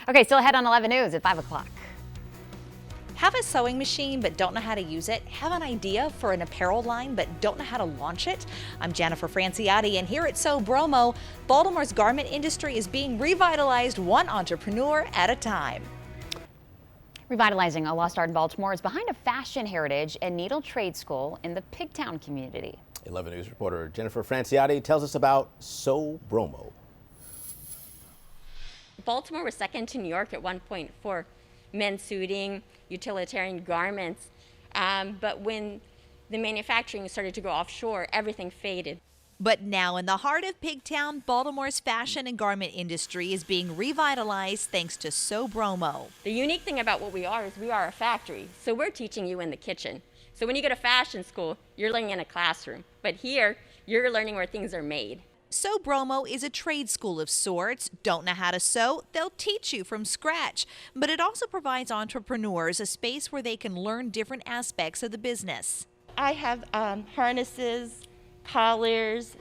Okay, still ahead on 11 News at 5 o'clock. Have a sewing machine but don't know how to use it? Have an idea for an apparel line but don't know how to launch it? I'm Jennifer Franciotti, and here at Sew Bromo, Baltimore's garment industry is being revitalized one entrepreneur at a time. Revitalizing, a lost art in Baltimore, is behind a fashion heritage and needle trade school in the Pigtown community. 11 News reporter Jennifer Franciotti tells us about Sew Bromo. Baltimore was second to New York at one point for men's suiting, utilitarian garments, but when the manufacturing started to go offshore, everything faded. But now in the heart of Pigtown, Baltimore's fashion and garment industry is being revitalized thanks to Sew Bromo. The unique thing about what we are is we are a factory, so we're teaching you in the kitchen. So when you go to fashion school, you're learning in a classroom, but here, you're learning where things are made. Sew Bromo is a trade school of sorts. Don't know how to sew? They'll teach you from scratch. But it also provides entrepreneurs a space where they can learn different aspects of the business. I have harnesses, collars,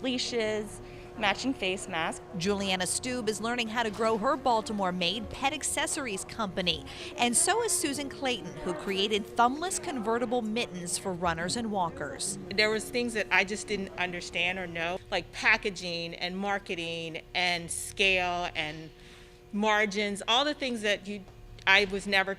leashes, matching face masks. Juliana Stube is learning how to grow her Baltimore-made pet accessories company. And so is Susan Clayton, who created thumbless convertible mittens for runners and walkers. There was things that I just didn't understand or know, like packaging and marketing and scale and margins, all the things that I was never,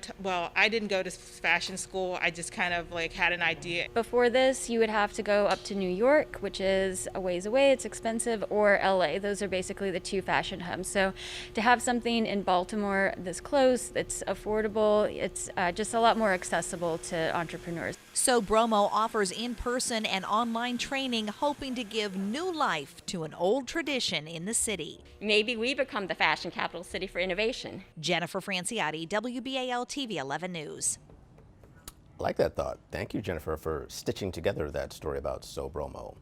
I didn't go to fashion school. I just kind of like had an idea. Before this, you would have to go up to New York, which is a ways away, it's expensive, or LA. Those are basically the two fashion hubs. So to have something in Baltimore this close, that's affordable, it's just a lot more accessible to entrepreneurs. Sew Bromo offers in-person and online training, hoping to give new life to an old tradition in the city. Maybe we become the fashion capital city for innovation. Jennifer Franciotti, WBAL TV 11 News. I like that thought. Thank you, Jennifer, for stitching together that story about Sew Bromo.